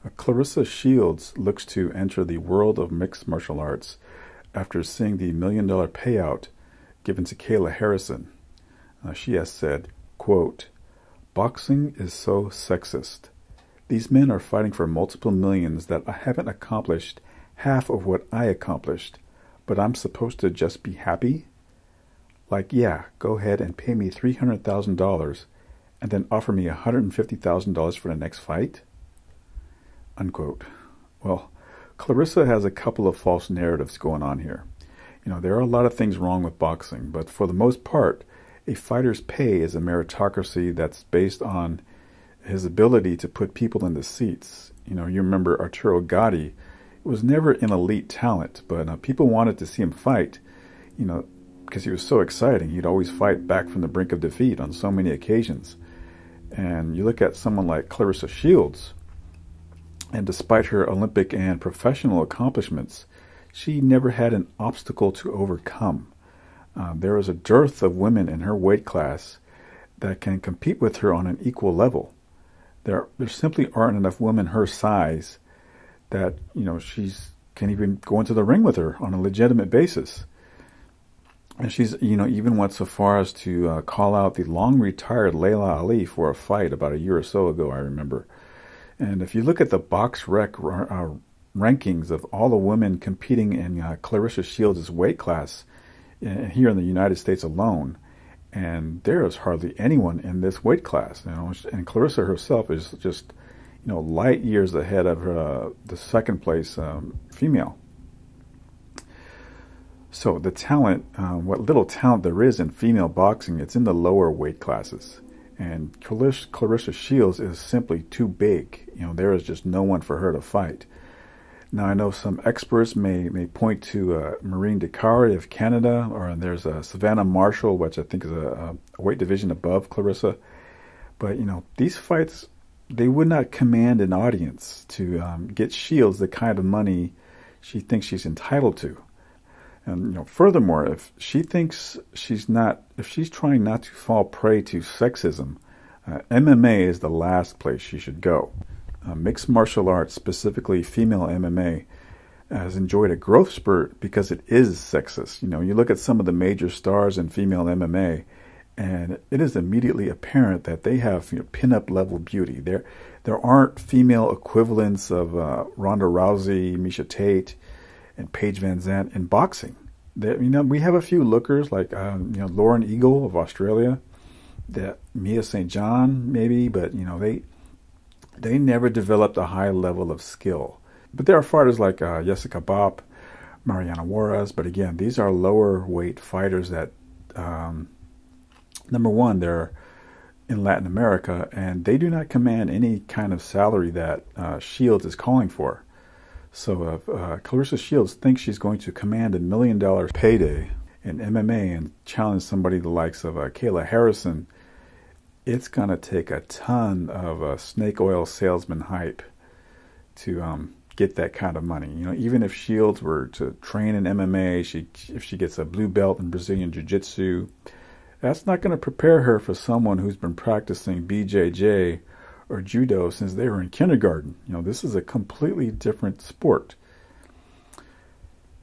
Claressa Shields looks to enter the world of mixed martial arts after seeing the $1 million payout given to Kayla Harrison. She has said, quote, "Boxing is so sexist. These men are fighting for multiple millions that I haven't accomplished half of what I accomplished, but I'm supposed to just be happy? Like, yeah, go ahead and pay me $300,000 and then offer me $150,000 for the next fight?" Unquote. Well, Claressa has a couple of false narratives going on here. There are a lot of things wrong with boxing, but for the most part, a fighter's pay is a meritocracy that's based on his ability to put people in the seats. You remember Arturo Gatti was never an elite talent, but people wanted to see him fight, because he was so exciting. He'd always fight back from the brink of defeat on so many occasions. And you look at someone like Claressa Shields, and despite her Olympic and professional accomplishments, she never had an obstacle to overcome. There is a dearth of women in her weight class that can compete with her on an equal level. There simply aren't enough women her size that, she's can even go into the ring with her on a legitimate basis. And she's, even went so far as to call out the long-retired Layla Ali for a fight about a year or so ago, I remember. And if you look at the BoxRec rankings of all the women competing in Claressa Shields' weight class here in the United States alone, and there is hardly anyone in this weight class. And Claressa herself is just, light years ahead of her, the second place female. So the talent, what little talent there is in female boxing, it's in the lower weight classes. And Claressa Shields is simply too big. There is just no one for her to fight. Now, I know some experts may point to Maureen Dicari of Canada, or there's Savannah Marshall, which I think is a weight division above Claressa. But, these fights, they would not command an audience to get Shields the kind of money she thinks she's entitled to. And furthermore, if she thinks if she's trying not to fall prey to sexism, MMA is the last place she should go. Mixed martial arts, specifically female MMA, has enjoyed a growth spurt because it is sexist. You look at some of the major stars in female MMA, and it is immediately apparent that they have pin-up level beauty. There aren't female equivalents of Ronda Rousey, Miesha Tate, and Paige Van Zandt in boxing. We have a few lookers like Lauren Eagle of Australia, that Mia St. John maybe, but they never developed a high level of skill. But there are fighters like Jessica Bopp, Mariana Juarez, but again, these are lower weight fighters that, number one, they're in Latin America, and they do not command any kind of salary that Shields is calling for. So if Claressa Shields thinks she's going to command $1 million payday in MMA and challenge somebody the likes of Kayla Harrison, it's going to take a ton of snake oil salesman hype to get that kind of money. Even if Shields were to train in MMA, if she gets a blue belt in Brazilian Jiu-Jitsu, that's not going to prepare her for someone who's been practicing BJJ or judo since they were in kindergarten. This is a completely different sport.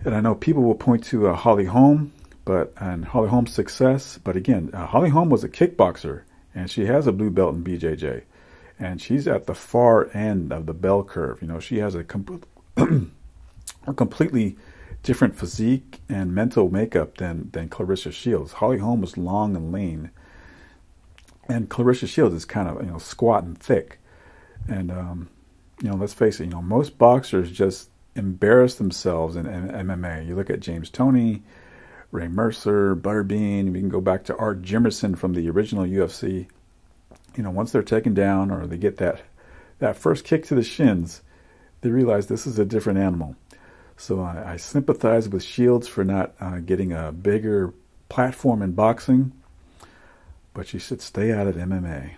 And I know people will point to Holly Holm, and Holly Holm's success, but again, Holly Holm was a kickboxer, and she has a blue belt in BJJ, and she's at the far end of the bell curve. She has a completely different physique and mental makeup than Claressa Shields. Holly Holm was long and lean, and Claressa Shields is kind of squat and thick. And let's face it, most boxers just embarrass themselves in MMA. You look at James Toney, Ray Mercer, Butterbean. We can go back to Art Jimerson from the original UFC. Once they're taken down or they get that first kick to the shins, they realize this is a different animal. So I sympathize with Shields for not getting a bigger platform in boxing, but she should stay out of MMA.